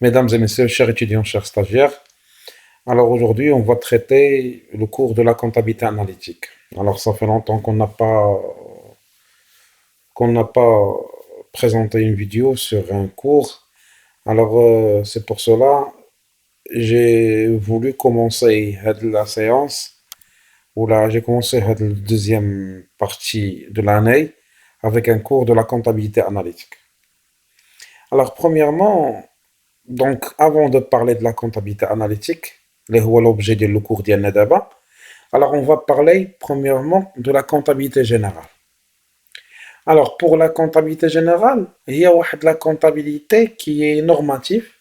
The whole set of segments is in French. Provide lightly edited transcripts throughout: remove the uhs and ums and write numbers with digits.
Mesdames et messieurs, chers étudiants, chers stagiaires, alors aujourd'hui on va traiter le cours de la comptabilité analytique. Alors ça fait longtemps qu'on n'a pas présenté une vidéo sur un cours. Alors c'est pour cela j'ai voulu commencer la séance ou là j'ai commencé la deuxième partie de l'année avec un cours de la comptabilité analytique. Alors premièrement, donc, avant de parler de la comptabilité analytique, اللي هو l'objet ديال le cours ديالنا دابا, alors on va parler premièrement de la comptabilité générale. Alors, pour la comptabilité générale, il y a la comptabilité qui est normative,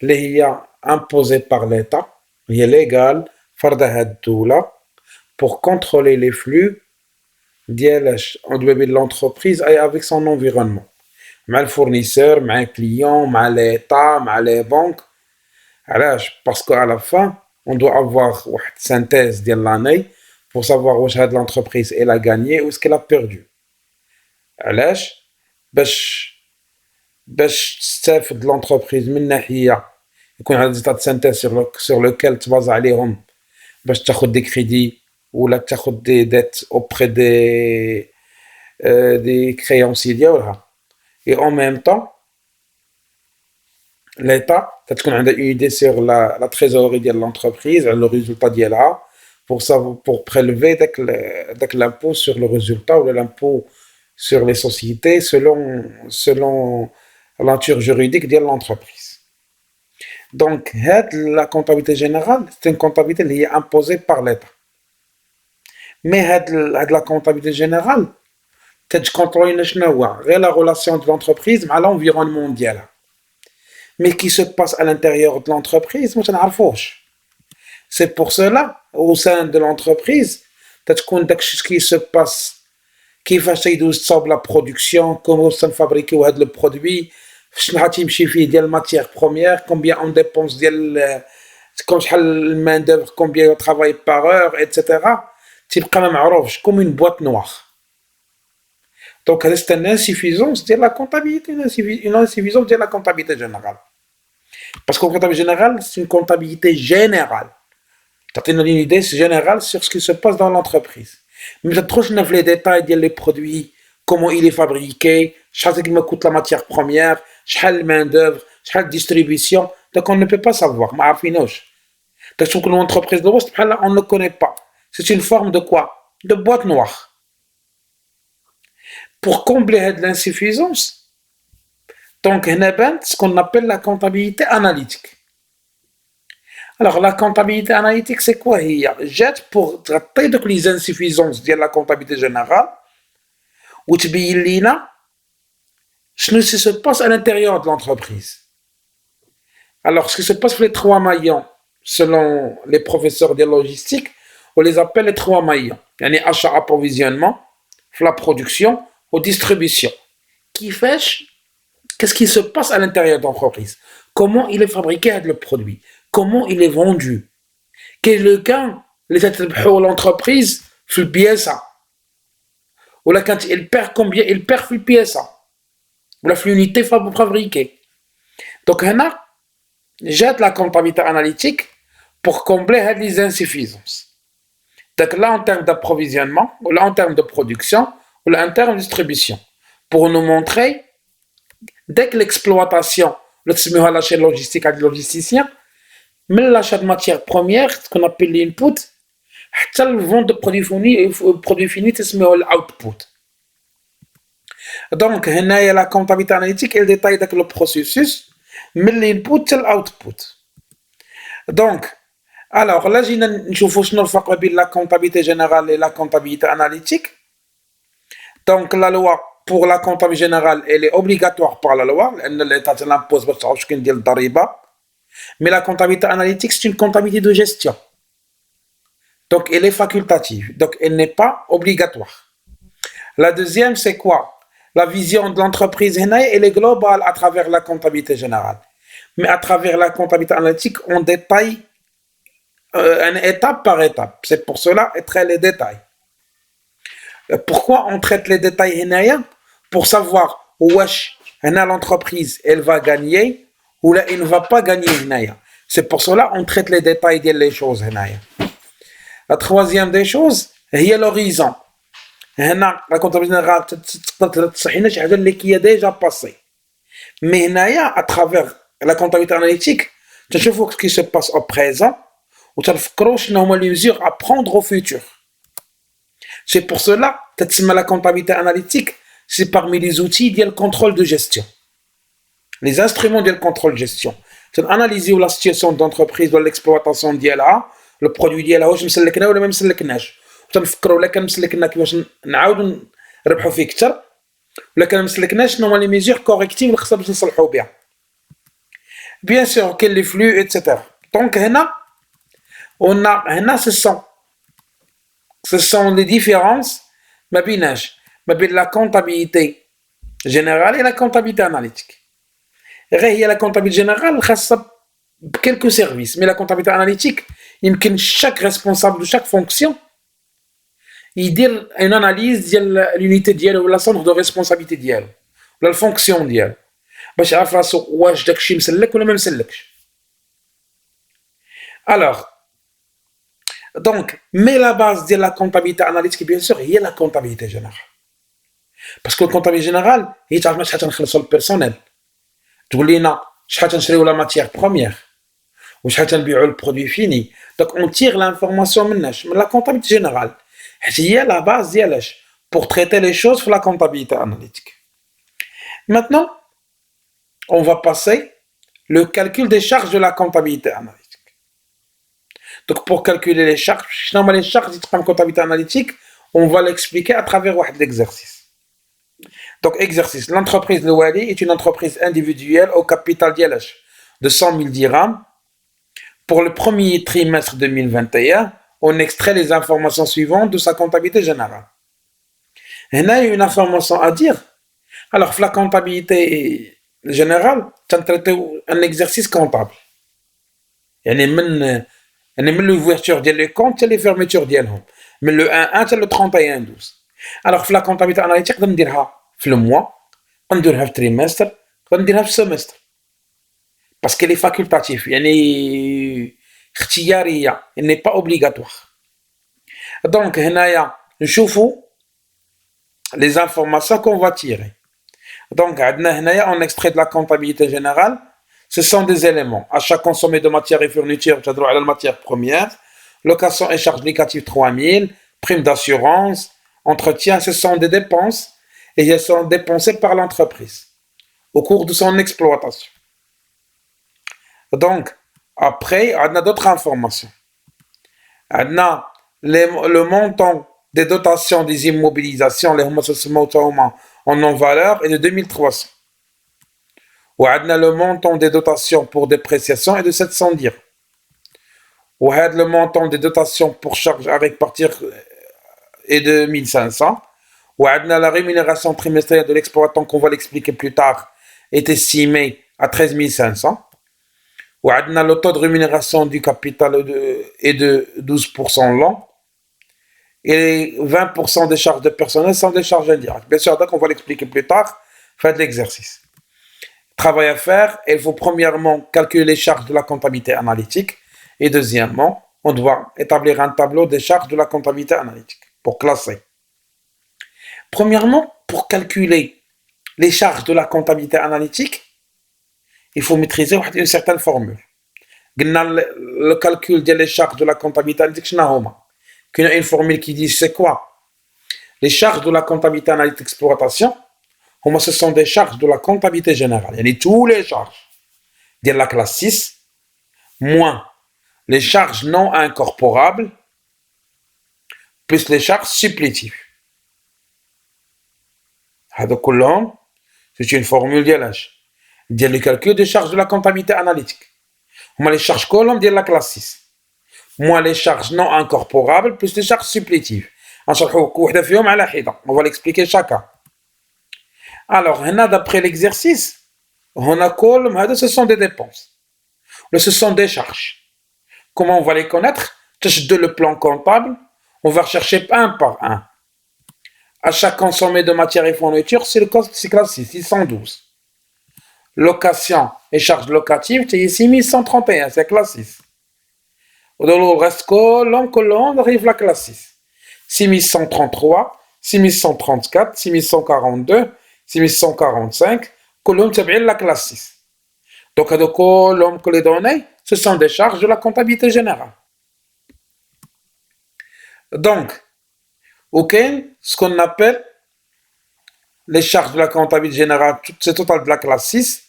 اللي هي imposée par l'État, هي légale, فرضها الدولة, pour contrôler les flux de l'entreprise et avec son environnement. مع الفورنيسور, مع الكليون, مع l'État, مع les banques. علاش؟ باسكو à la fin on doit avoir واحد synthèse ديال l'année pour savoir واش هاد l'entreprise elle a gagné ou ce qu'elle a perdu. علاش؟ باش تستافد l'entreprise من ناحية يكون عندها état de synthèse sur lequel تبازا عليهم باش تاخد des crédits ولا تاخد des dettes auprès des créanciers ديالها. Et en même temps l'État, تتكون عنده une idée sur la trésorerie de l'entreprise, le résultat ديالها, pour prélever داك l'impôt sur le résultat ou l'impôt sur les sociétés selon la nature juridique de l'entreprise. Donc, la comptabilité générale, c'est une comptabilité qui est imposée par l'État. Mais la comptabilité générale, تتكونترولي شنو هو غير la relation de l'entreprise مع l'environnement ديالها. Mais qui se passe à l'intérieur de l'entreprise, moi je ne sais pas. C'est pour cela, au sein de l'entreprise, tu as ce qui se passe, qui fait la production, comment on fabrique le produit, la matière première, combien on dépense, main d'œuvre, combien on travaille par heure, etc. C'est quand même comme une boîte noire. Donc, c'est une insuffisance de la comptabilité, une insuffisance de la comptabilité générale. Parce qu'en comptabilité générale, c'est une comptabilité générale. Tu as une idée générale sur ce qui se passe dans l'entreprise. Mais tu as trop les détails des produits, comment il est fabriqué, ce qui me coûte la matière première, la main d'œuvre, la distribution. Donc on ne peut pas savoir. Donc que l'entreprise de l'Ouest, on ne connaît pas. C'est une forme de quoi? De boîte noire. Pour combler l'insuffisance, donc il y a ce qu'on appelle la comptabilité analytique. Alors la comptabilité analytique c'est quoi? Jette pour traiter de les insuffisances de la comptabilité générale ou تبين لنا ce qui se passe à l'intérieur de l'entreprise. Alors ce qui se passe pour les trois maillons, selon les professeurs de logistique, on les appelle les trois maillons. Il y a achat, approvisionnement, la production ou distribution. Qui fait qu'est-ce qui se passe à l'intérieur de l'entreprise? Comment il est fabriqué le produit? Comment il est vendu? Quel est le cas? L'entreprise fait le pièce. Ou là, quand il perd combien? Il perd le pièce. Ou la unité fabriquée. Donc, on a jette la comptabilité analytique pour combler les insuffisances. Donc là, en termes d'approvisionnement, ou là, en termes de production, ou là, en termes de distribution. Pour nous montrer, dès que l'exploitation, l'achat logistique à logisticien, mais l'achat de matières premières, ce qu'on appelle l'input, حتى vente de produits finis, c'est l'output. Donc, هنايا la comptabilité analytique, elle détaille le processus, mais l'input c'est l'output. Donc, alors là, جينا نشوفوا شنو الفرق بين la comptabilité générale et la comptabilité analytique. Donc, la loi pour la comptabilité générale, elle est obligatoire par la loi, l'État l'impose باش تعرف شكون ديال الضريبة. Mais la comptabilité analytique, c'est une comptabilité de gestion. Donc, elle est facultative. Donc, elle n'est pas obligatoire. La deuxième, c'est quoi? La vision de l'entreprise, elle est globale à travers la comptabilité générale. Mais à travers la comptabilité analytique, on détaille étape par étape. C'est pour cela être les détails. Pourquoi on traite les détails? Pour savoir où l'entreprise elle va gagner ou ou là il ne va pas gagner هنايا. C'est pour cela on traite les détails des choses هنايا. La troisième des choses هي l'horizon. هنا la comptabilité générale تقدر تصحي لنا شي حاجه اللي كي déjà passé. Mais هنايا à travers la comptabilité analytique تشوفوا ce qui se passe au présent وتفكروا شنو هما les mesures à prendre au futur. C'est pour cela que la comptabilité analytique, c'est parmi les outils de contrôle de gestion. Les instruments de contrôle de gestion. C'est analyser la situation d'entreprise, de l'exploitation d'ILA, le produit d'ILA, واش مسلكنا ولا ما مسلكناش. وتنفكروا ولا كان مسلكنا كيفاش نعاودوا نربحوا فيه اكثر ولا كان مسلكناش شنو هما لي ميزور كوريكتيف اللي خصنا باش نصلحوا بها. Bien sûr, quels les flux, etc. Donc هنا ce sont les différences ما بين la comptabilité générale et la comptabilité analytique. غير هي la comptabilité générale خاصة بكلكو services, mais la comptabilité analytique يمكن chaque responsable de chaque fonction يدير une analyse ديال l'unité ديالو ولا centre de responsabilité ديالو ولا الفونكسيون ديالو باش يعرف راسو واش داكشي مسلك ولا ما مسلكش. Alors donc, mais la base de la comptabilité analytique, bien sûr, il y a la comptabilité générale. Parce que la comptabilité générale, il y a le personnel. Tu dis, non, je la matière première. Ou je le produit fini. Donc, on tire l'information maintenant. Mais la comptabilité générale, il y a la base pour traiter les choses pour la comptabilité analytique. Maintenant, on va passer le calcul des charges de la comptabilité analytique. Donc, pour calculer les charges, les charges de comptabilité analytique, on va l'expliquer à travers l'exercice. Donc, exercice. L'entreprise de Wali est une entreprise individuelle au capital de 100 000 dirhams. Pour le premier trimestre 2021, on extrait les informations suivantes de sa comptabilité générale. Il y a une information à dire. Alors, la comptabilité générale, c'est un exercice comptable. Il y a من l'ouverture des comptes et les fermetures ديالهم من le 1 حتى le 31/12. alors في la comptabilité analytique نقدر نديرها في le mois نقدر نديرها في trimestre نقدر نديرها في semestre parce qu'elle est facultative يعني اختياريه elle n'est pas obligatoire. donc هنايا نشوفوا les informations qu'on va tirer. donc عندنا هنايا on extrait de la comptabilité générale. Ce sont des éléments. Achat consommé de matières et fournitures, tu as droit à la matière première. Location et charges locatives 3 000. Prime d'assurance. Entretien, ce sont des dépenses. Et elles sont dépensées par l'entreprise au cours de son exploitation. Donc, après, on a d'autres informations. On a le montant des dotations des immobilisations, les homosexuels en non-valeur, est de 2300. On a le montant des dotations pour dépréciation est de 700 dirhams. On a le montant des dotations pour charges à répartir est de 1500. On a la rémunération trimestrielle de l'exploitant, qu'on va l'expliquer plus tard, est estimée à 13 500. On a le taux de rémunération du capital est de 12% l'an. Et 20% des charges de personnel sont des charges indirectes. Bien sûr, donc on va l'expliquer plus tard. Faites l'exercice. Travail à faire, il faut premièrement calculer les charges de la comptabilité analytique et deuxièmement, on doit établir un tableau des charges de la comptabilité analytique pour classer. Premièrement, pour calculer les charges de la comptabilité analytique, il faut maîtriser une certaine formule. Le calcul des charges de la comptabilité analytique, il y a une formule qui dit c'est quoi? Les charges de la comptabilité analytique d'exploitation, ce sont des charges de la comptabilité générale. Il y a tous les charges de la classe 6, moins les charges non incorporables, plus les charges supplétives. C'est une formule de le calcul des charges de la comptabilité analytique. Les charges colonnes de la classe 6, moins les charges non incorporables, plus les charges supplétives. On va l'expliquer chacun. Alors, d'après l'exercice, ce sont des dépenses. Ce sont des charges. Comment on va les connaître? De le plan comptable, on va chercher un par un. Achat consommé de matières et fournitures, c'est le classe 612. location et charges locatives, c'est 6131, c'est classe 6. Le reste colonne, arrive la classe 6. 6133, 6134, 6142, 6145, colonne, c'est bien la classe 6. Donc, les colonnes que les données, ce sont des charges de la comptabilité générale. Donc, ok, ce qu'on appelle les charges de la comptabilité générale, c'est total de la classe 6.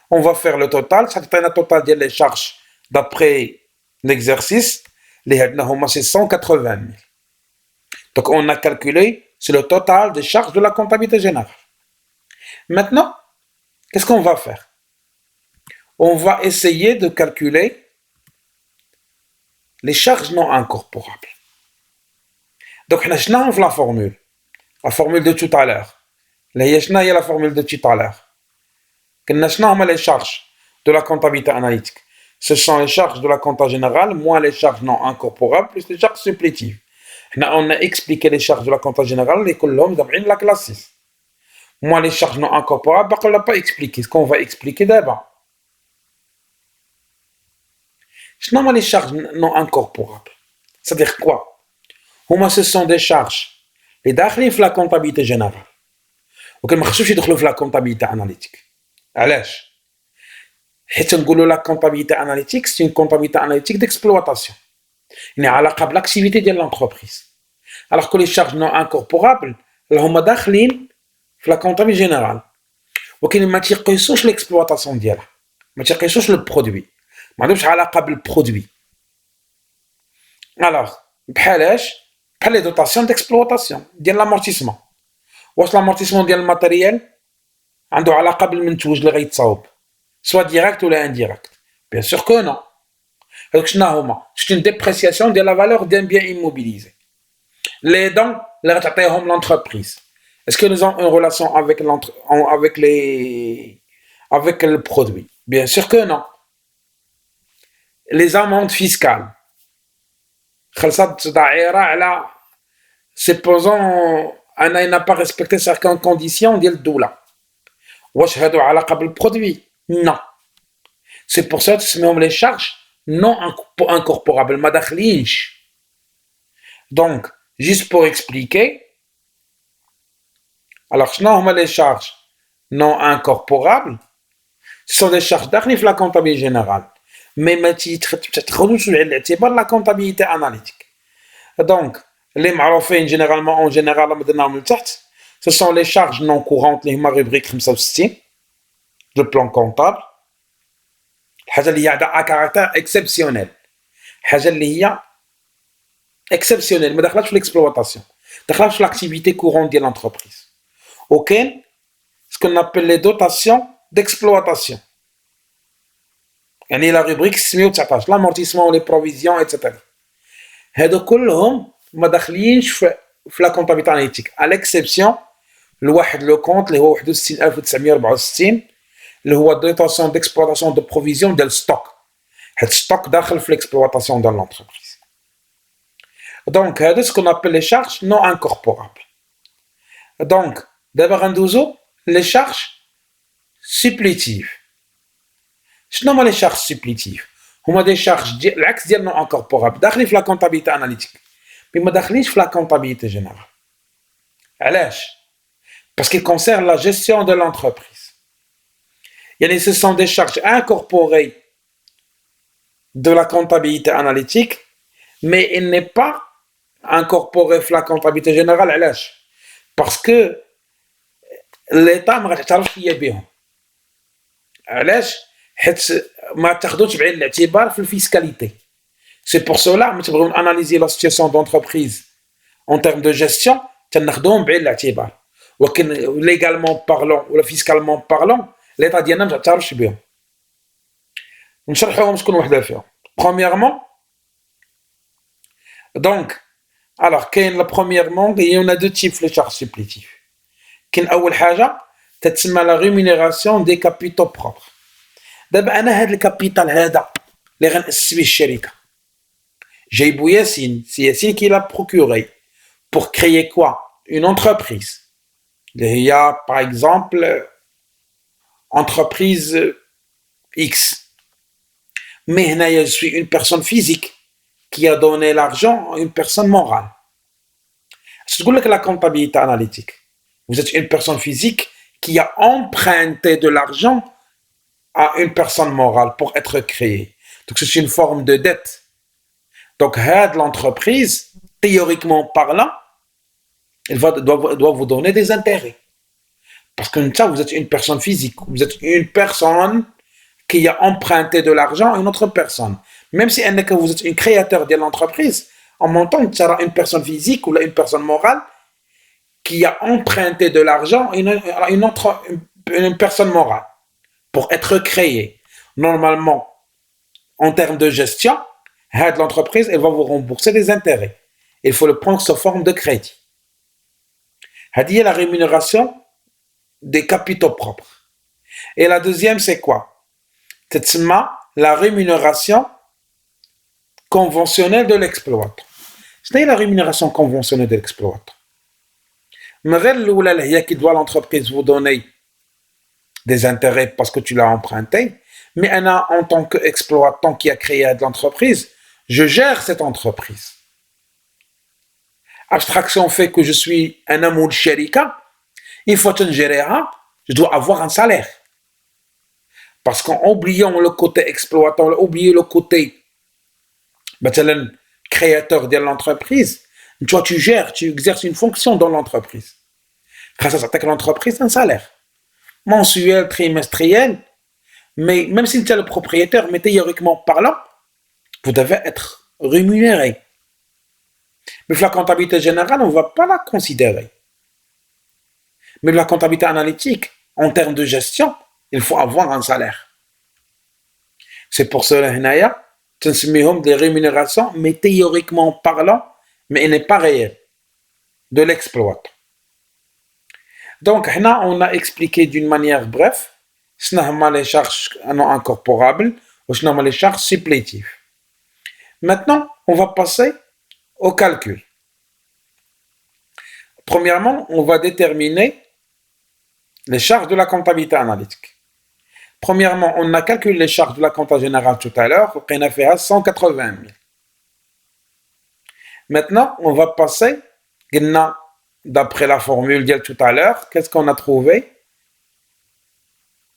On va faire le total. Ça fait un total des charges d'après l'exercice. Les c'est 180 000. Donc, on a calculé, c'est le total des charges de la comptabilité générale. Maintenant, qu'est-ce qu'on va faire? On va essayer de calculer les charges non incorporables. Donc, on a la formule de tout à l'heure. La formule de tout à l'heure. Les charges de la comptabilité analytique. Ce sont les charges de la compta générale, moins les charges non incorporables, plus les charges supplétives. On a expliqué les charges de la compta générale, les colonnes dans la classe 6. Moins les charges non incorporables, on ne l'a pas expliqué. Ce qu'on va expliquer d'abord. Sinon, les charges non incorporables. C'est-à-dire quoi? Ce sont des charges qui sont dans la comptabilité générale. Donc, ils ne sont pas dans la comptabilité analytique. علاش؟ حيت نقولوا لا كونطابيليتي اناليتيك سي اون كونطابيليتي اناليتيك ديكسبلواتاسيون يعني علاقه بالاكتيفيتي ديال لونتربريز alors que les charges non incorporables هما داخلين في لا كونطابيليتي جينيرال ولكن ما تيقيسوش ليكسبلواتاسيون ديالها ما تيقيسوش لو برودوي ما عندهمش علاقه بالبرودوي alors بحالاش بحال لي دوطاسيون ديكسبلواتاسيون ديال لامورتيسمون واش لامورتيسمون ديال الماتيريال عنده علاقه بالمنتوج اللي غيتصاوب soit direct ou indirect. Bien sûr que non. C'est une dépréciation de la valeur d'un bien immobilisé. Les dons, l'entreprise. Est-ce qu'ils ont une relation avec le produit? Bien sûr que non. Les amendes fiscales. Supposons qu'il n'a pas respecté certaines conditions de doula. واش هادو علاقه بالبرودوي؟ Non. C'est pour ça que ce sont les charges non incorporables, ما داخلينش. Donc, juste pour expliquer, alors شنو هما les charges non incorporables? Ce sont des charges داخلين في la comptabilité générale, mais ما تاخذوش على الاعتبار la comptabilité analytique. Donc, les معروفين généralement en général مدناهم لتحت, ce sont les charges non courantes اللي هما rubrique 65 le plan comptable. الحاجه اللي هي à caractère exceptionnel. الحاجه اللي هي exceptionnel ما دخلتش في l'exploitation, دخلت في l'activité courante de l'entreprise. وكاين ce qu'on appelle les dotations d'exploitation. يعني la rubrique 619 l'amortissement les provisions etc. هادو كلهم ما داخلينش في la comptabilité analytique à l'exception لواحد لو كونت اللي هو 61964 اللي هو dotation d'exploitation de provision ديال stock. هاد stock داخل في l'exploitation de l'entreprise. Donc هذا ce qu'on appelle les charges non incorporables. Donc d'abord غندوزو les charges supplétives. شنو هما les charges supplétives؟ هما des charges العكس ديال non incorporables داخلين في la comptabilité analytique mais ما داخلينش في la comptabilité générale. علاش؟ Parce qu'ils concernent la gestion de l'entreprise. Ce sont des charges incorporées de la comptabilité analytique, mais il n'est pas incorporé dans la comptabilité générale. Parce que l'État ne تعرفش فيا بهم. علاش؟ حيت ما تاخذوش بعين الاعتبار في الفيسكاليتي. C'est pour cela que nous analyser la situation d'entreprise en termes de gestion, تناخذوهم بعين الاعتبار. ولكن légalement parlant ou fiscalement parlant, l'État ديالنا ما تعرفش بهم. نشرحوهم شكون وحده فيهم. Premièrement, donc, alors premièrement, il y en a deux types de charges supplétives. كاين أول حاجة تتسمى la rémunération des capitaux propres. دابا أنا هاد الكابيتال هذا اللي غنأسس به الشركة جايبو ياسين, c'est Yassine qui l'a procuré pour créer quoi? Une entreprise. Il y a par exemple entreprise X. Mais je suis une personne physique qui a donné l'argent à une personne morale. C'est que la comptabilité analytique. Vous êtes une personne physique qui a emprunté de l'argent à une personne morale pour être créée. Donc c'est une forme de dette. Donc l'entreprise, théoriquement parlant, elle doit vous donner des intérêts. Parce que ça, vous êtes une personne physique. Vous êtes une personne qui a emprunté de l'argent à une autre personne. Même si vous êtes un créateur de l'entreprise, en même temps, tu seras une personne physique ou une personne morale qui a emprunté de l'argent à une personne morale pour être créée. Normalement, en termes de gestion, l'entreprise, elle va vous rembourser des intérêts. Il faut le prendre sous forme de crédit. C'est la rémunération des capitaux propres. Et la deuxième, c'est quoi? C'est la rémunération conventionnelle de l'exploitant. C'est la rémunération conventionnelle de l'exploitant. Mais qui doit l'entreprise vous donner des intérêts parce que tu l'as emprunté, mais en tant qu'exploitant qui a créé de l'entreprise, je gère cette entreprise. Abstraction fait que je suis un amour sharika, il faut une gérer, je dois avoir un salaire. Parce qu'en oubliant le côté exploitant, oubliant le côté créateur de l'entreprise, toi tu gères, tu exerces une fonction dans l'entreprise. Grâce à ça, tu as l'entreprise un salaire mensuel, trimestriel, mais même si tu es le propriétaire, mais théoriquement parlant, vous devez être rémunéré. Mais la comptabilité générale, on ne va pas la considérer. Mais la comptabilité analytique, en termes de gestion, il faut avoir un salaire. C'est pour cela, tu as des rémunérations, mais théoriquement parlant, mais il n'est pas réel, de l'exploitant. Donc, on a expliqué d'une manière brève ce sont les charges non incorporables ou ce sont les charges supplétives. Maintenant, on va passer au calcul. Premièrement, on va déterminer les charges de la comptabilité analytique. Premièrement, on a calculé les charges de la comptabilité générale tout à l'heure, on a fait 180 000. Maintenant, on va passer, d'après la formule de tout à l'heure, qu'est-ce qu'on a trouvé?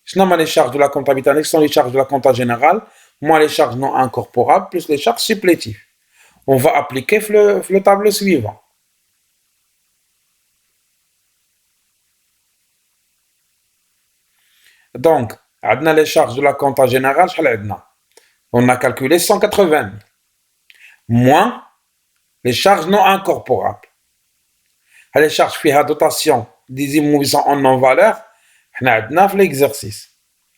Ce sont les charges de la comptabilité analytique, ce sont les charges de la comptabilité générale, moins les charges non incorporables, plus les charges supplétives. On va appliquer le tableau suivant. Donc, on a les charges de la comptabilité générale, on a calculé 180 000, moins les charges non incorporables. Les charges qui ont dotation des immeubles en non-valeur, on a dans l'exercice.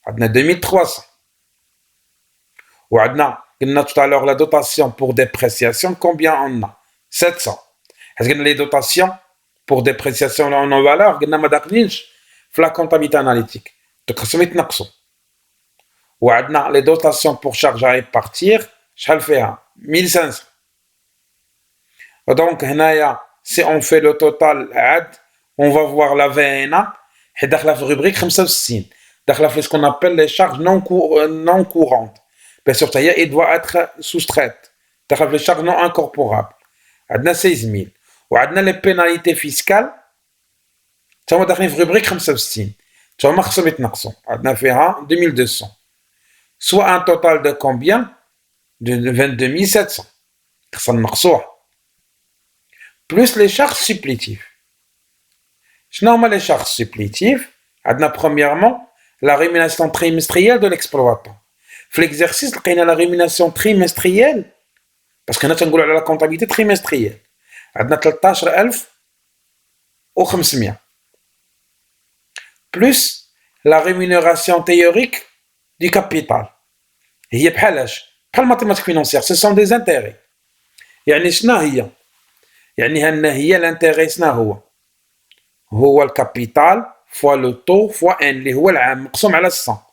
On a 2300. On a tout à l'heure la dotation pour dépréciation, combien on a? 700. Est-ce que les dotations pour dépréciation en non-valeur, on a la comptabilité analytique. Donc, on a les dotations pour charges à répartir, je le fais 1500. Donc, si on fait le total, on va voir la VNA, et dans la rubrique 65, dans ce qu'on appelle les charges non courantes. Bien sûr, il doit être soustraite. Dans les charges non incorporables, on a 16 000. On a les pénalités fiscales, on va dans la rubrique 65. On a fait 2200. Soit un total de combien? De 22 700. Plus les charges supplétives. Normalement, les charges supplétives, on a premièrement la rémunération trimestrielle de l'exploitant. Dans l'exercice, on a la rémunération trimestrielle, parce qu'on a la comptabilité trimestrielle. On a 13 500. Plus la rémunération théorique du capital. هي بحال mathématiques financières, ce sont des intérêts. يعني شنو هي؟ يعني هي l'intérêt شنو هو الكابيتال fois le taux fois n اللي هو العام مقسوم على 100.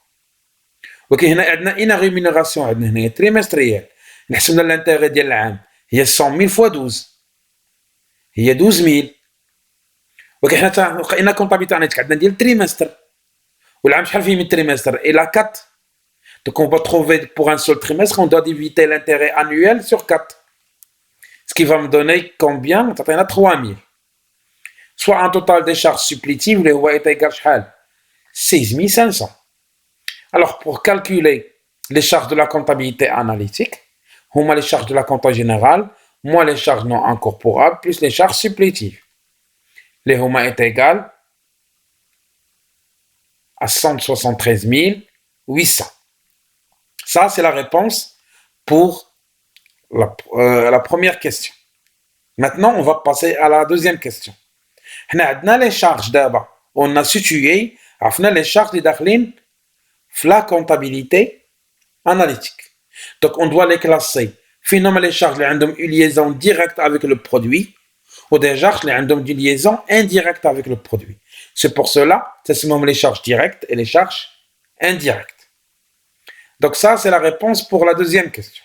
ولكن هنا عندنا rémunération عندنا هنا تريمستريال نحسبنا الانتيغي ديال العام هي 100,000 fois 12 هي 12,000. ولكن حنا لقينا كونطابيلتي عندنا ديال التريمستر والعام شحال فيه من trimestre et la 4. Donc on va trouver pour un seul trimestre, on doit diviser l'intérêt annuel sur 4. Ce qui va me donner combien? Ça fait 3000. Soit un total des charges supplétives, le est égal à 6500. Alors pour calculer les charges de la comptabilité analytique, on a les charges de la compta générale, moins les charges non incorporables, plus les charges supplétives. Les HOMA est égal à 173 800. Ça, c'est la réponse pour la première question. Maintenant, on va passer à la deuxième question. On a les charges d'abord. On a situé les charges de la comptabilité analytique. Donc, on doit les classer. Finalement, les charges qui ont une liaison directe avec le produit ou des charges qui ont une liaison indirecte avec le produit. C'est pour cela que c'est les charges directes et les charges indirectes. Donc ça, c'est la réponse pour la deuxième question.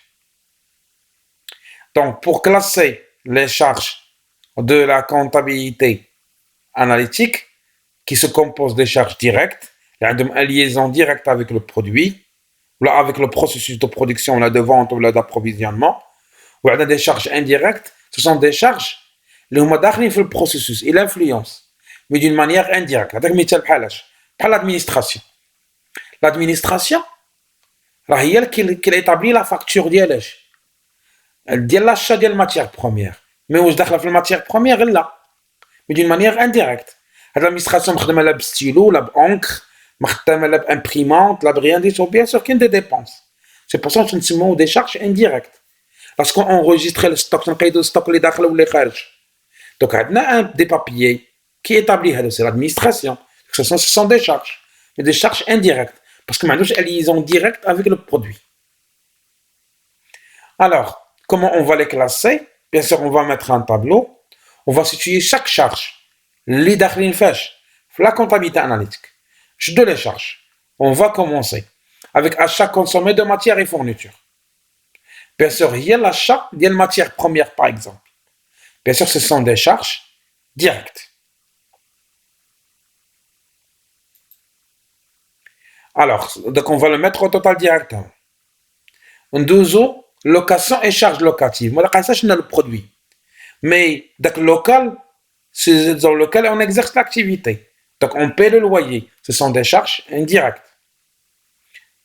Donc, pour classer les charges de la comptabilité analytique, qui se composent des charges directes, il y a une liaison directe avec le produit, ou avec le processus de production, la de vente ou la d'approvisionnement, ou il y a des charges indirectes, ce sont des charges qui sont dans le processus, ils influencent, mais d'une manière indirecte. Par l'administration. L'administration, هي اللي établit la facture ديال l'achat ديال الماتيير بروميير مي واش داخله في الماتيير بروميير لا mais d'une manière indirecte. L'administration مخدمه لا بستيلو لا بانكر مخدمه لا بامبريمونت لا بريان دي سو بيان سور كاين دي dépenses. C'est pour ça que نسموه des charges indirectes. Lorsqu'on enregistre le stock نقيدو الستوك اللي داخل واللي خارج. Donc عندنا des papiers qui établit هذا c'est l'administration. Ce sont des charges, mais des charges indirectes parce que maintenant elles liaison directe avec le produit. Alors, comment on va les classer? Bien sûr, on va mettre un tableau. On va situer chaque charge. Les داخلين فاش في la comptabilité analytique. Je donne les charges. On va commencer avec achat consommé de matières et fournitures. Bien sûr, il y a l'achat de matières premières par exemple. Bien sûr, ce sont des charges directes. Alors, donc on va le mettre au total directement. En deuxième, location et charges locatives. Moi, je sais le produit. Mais dans le local, c'est dans lequel on exerce l'activité. Donc, on paie le loyer. Ce sont des charges indirectes.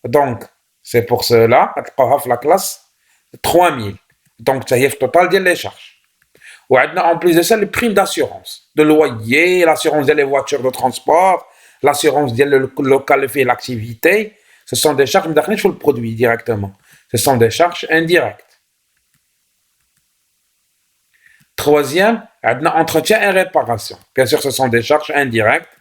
Donc, c'est pour cela que la classe 3000. Donc, ça y est, le total des charges. Ou en plus de ça, les primes d'assurance. De loyer, l'assurance des voitures de transport, l'assurance du local fait l'activité. Ce sont des charges qui sur le produit directement. Ce sont des charges indirectes. Troisième, entretien et réparation. Bien sûr, ce sont des charges indirectes,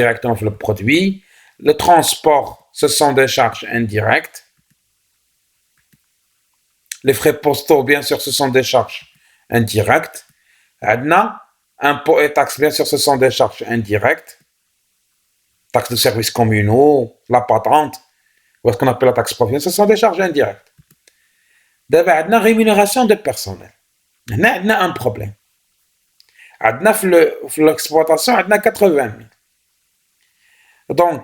directement sur le produit. Le transport, ce sont des charges indirectes. Les frais postaux, bien sûr, ce sont des charges indirectes. Impôts et taxes, bien sûr, ce sont des charges indirectes. Taxes de services communaux, la patente, ou ce qu'on appelle la taxe professionnelle, ce sont des charges indirectes. D'abord, rémunération de personnel. On a un problème. Dans l'exploitation, on a 80 000. Donc,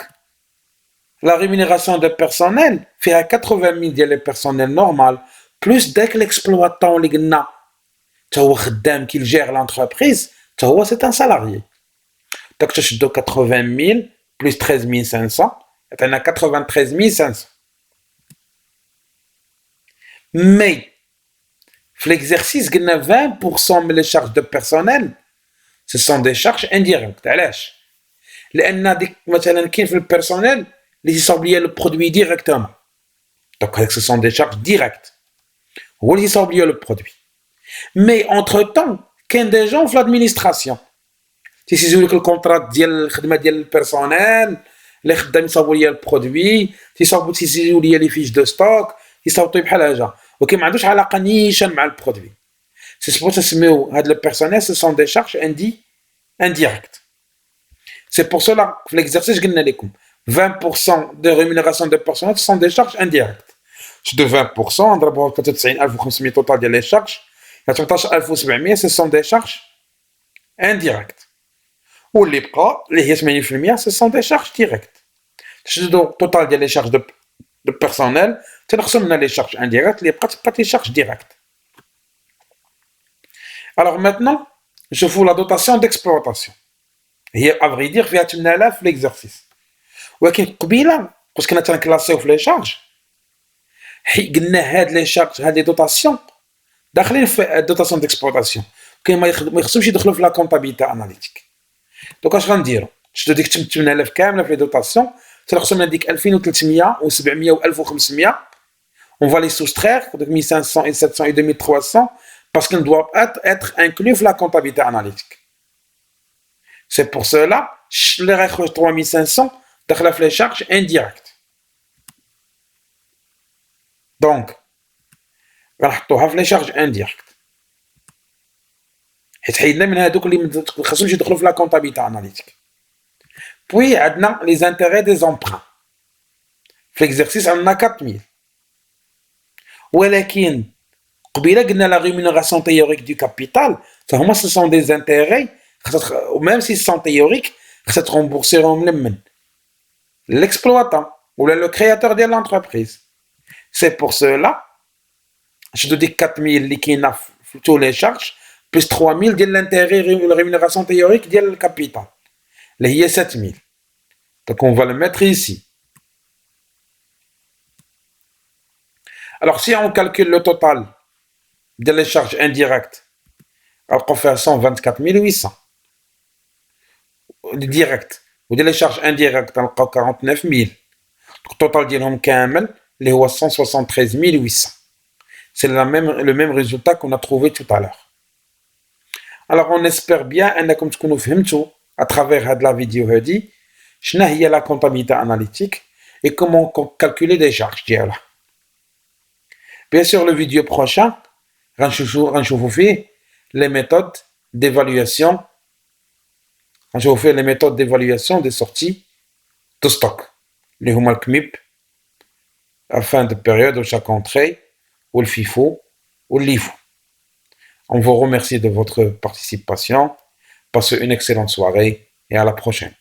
la rémunération de personnel fait à 80 000 le personnel normal, plus dès que l'exploitant qui gère l'entreprise, c'est un salarié. Donc, je suis de 80 000 plus 13 500, on a 93 500. Mais, l'exercice, 20% des charges de personnel, ce sont des charges indirectes. علاش؟ لأن ديك مثلا كاين في البيرسونيل اللي يصاوب le produit directement. Donc ce sont des charges directes. هو اللي يصاوب le produit. Mais entre-temps, كاين des gens في l'administration. تيسيزيو لك الكونطرات ديال الخدمة ديال البيرسونيل اللي خدام يصاوبوا ليا البرودوي تيسيزيو ليا لي فيش دو ستوك يصاوبوا بحال هكا ولكن ما عندوش علاقة نيشان مع البرودوي. C'est pour ça que le personnel, ce sont des charges indirectes. C'est pour cela que l'exercice, 20% de rémunération de personnel, ce sont des charges indirectes. De 20%, on a 94 total de charges, 13 700, ce sont des charges indirectes. Ou les 80%, ce sont des charges directes. Le total des charges de personnel, c'est les charges indirectes, pas les charges directes. Alors maintenant, je fous la dotation d'exploitation. Et à vrai dire, fait l'exercice. ولكن قبيله فاش كنا تنكلاسيو في لي شارج قلنا هاد لي شارج هاد لي دوطاسيون داخلين في الدوطاسيون ديكسبلوطاسيون كاين ما يخصهمش يدخلوا في لا كونطابيليتي اناليتيك دوك اش غنديرو شدو ديك 8000 كامله في لي دوطاسيون تنقسم هذيك 2300 و700 و1500 on va les soustraire donc 1500 et 700 et 2300 parce qu'ils doivent être inclus dans la comptabilité analytique. C'est pour cela les règles 3500 داخله في les charges indirectes. Donc غنحطوها في les charges indirectes. حيت حيدنا من هذوك اللي ما خاصهمش يدخلوا في la comptabilité analytique. Puis عندنا les intérêts des emprunts. في l'exercice عندنا 4000. ولكن قبيله قلنا la rémunération théorique du capital, فهما ce sont des intérêts, même s'ils sont théoriques, خاصها ترمبورسيهم لمن l'exploitant ou le créateur de l'entreprise. C'est pour cela je te dis 4000 اللي كاينه في tous les charges plus 3000 ديال l'intérêt la rémunération théorique ديال الكابيتال اللي هي 7000. Donc on va le mettre ici. Alors si on calcule le total des charges indirectes, on fait 124 800. Direct. Ou les charges indirectes, on a 49 000. Le total ديالهم كامل اللي هو 173 800. C'est le même résultat qu'on a trouvé tout à l'heure. Alors on espère bien انكم تكونوا فهمتوا à travers هاد la vidéo هادي شنو هي la comptabilité analytique et comment calculer des charges ديالها. Bien sûr, le vidéo prochain, غنشوفوا فيه les méthodes d'évaluation. غنشوفوا فيه les méthodes d'évaluation des sorties de stock. اللي هما الكميب à fin de période de chaque entrée ou le FIFO ou le LIFO. On vous remercie de votre participation. Passez une excellente soirée et à la prochaine.